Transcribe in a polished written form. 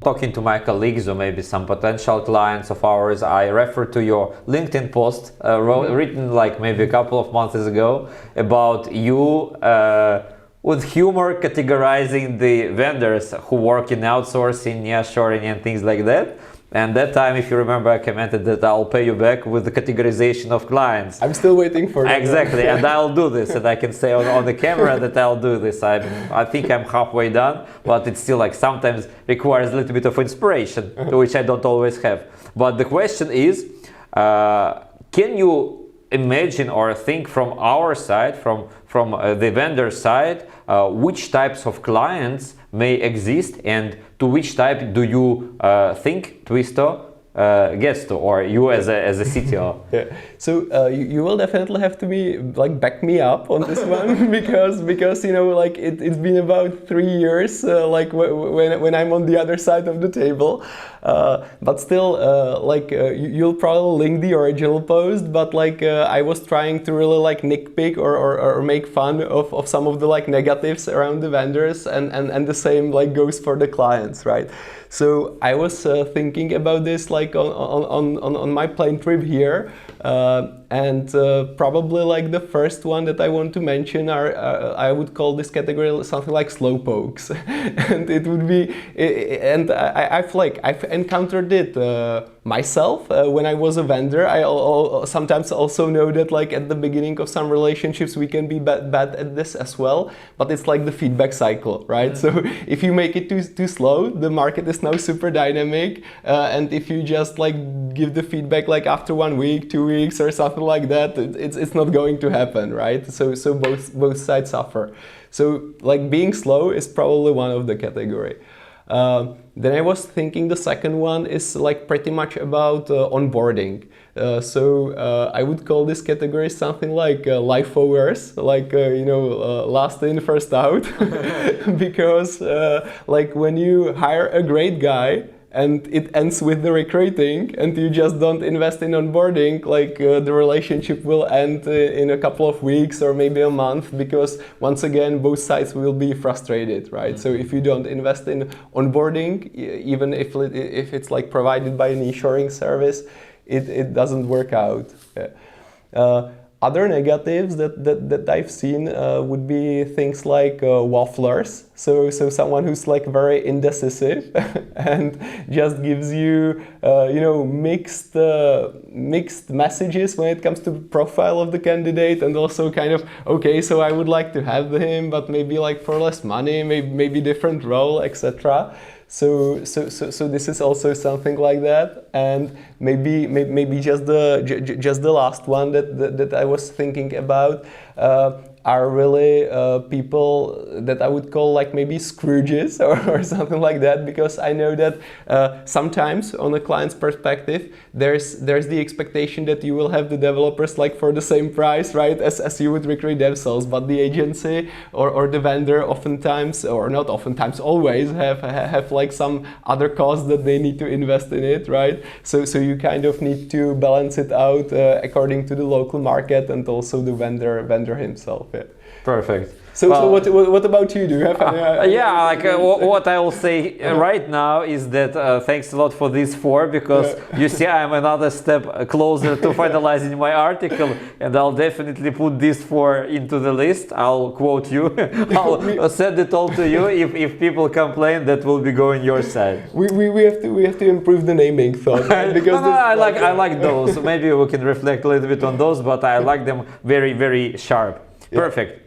talking to my colleagues or maybe some potential clients of ours, I refer to your LinkedIn post written like maybe a couple of months ago about you with humor categorizing the vendors who work in outsourcing, nearshoring and things like that. And that time, if you remember, I commented that I'll pay you back with the categorization of clients. I'm still waiting for that. Exactly, and I'll do this, and I can say on the camera that I'll do this. I think I'm halfway done, but it still like sometimes requires a little bit of inspiration, which I don't always have. But the question is, can you imagine or think from our side, from the vendor side, which types of clients may exist, and to which type do you think Twisto gets to, or you as a CTO? Yeah. So you will definitely have to back me up on this one because you know, like it's been about 3 years like when I'm on the other side of the table, but still you'll probably link the original post, but I was trying to really like nitpick or make fun of some of the like negatives around the vendors, and the same like goes for the clients, right? So I was thinking about this like on my plane trip here, and probably like the first one that I want to mention are I would call this category something like slowpokes, and it would be, and I've encountered it myself when I was a vendor. I sometimes also know that like at the beginning of some relationships we can be bad at this as well, but it's like the feedback cycle, right? So if you make it too slow, the market is now super dynamic, and if you just like give the feedback like after 1 week, 2 weeks or something like that, it's not going to happen, right? So both sides suffer. So like being slow is probably one of the category. Then I was thinking the second one is like pretty much about onboarding. So I would call this category something like lifeovers, like last in, first out, because like when you hire a great guy and it ends with the recruiting and you just don't invest in onboarding, like the relationship will end in a couple of weeks or maybe a month, because once again both sides will be frustrated, right? Mm-hmm. So if you don't invest in onboarding, even if it's like provided by a nearshoring service, it doesn't work out. Yeah. Other negatives that I've seen would be things like wafflers. So someone who's like very indecisive and just gives you mixed messages when it comes to the profile of the candidate, and also kind of, okay, so I would like to have him, but maybe like for less money, maybe different role, etc. So this is also something like that, and maybe just the last one that I was thinking about are really people that I would call like maybe Scrooges or something like that, because I know that sometimes on a client's perspective there's the expectation that you will have the developers like for the same price, right, as you would recruit themselves, but the agency or the vendor oftentimes, or not oftentimes, always have like some other costs that they need to invest in it, right? So you kind of need to balance it out according to the local market and also the vendor himself. Yeah. Perfect. So what about you? Do you have what I will say right now is that thanks a lot for these 4, because you see I'm another step closer to finalizing my article, and I'll definitely put these 4 into the list. I'll quote you. I'll send it all to you. If people complain, that will be going your side. We have to improve the naming thought, right? Because I like those. Maybe we can reflect a little bit on those, but I like them very, very sharp. Yeah. Perfect.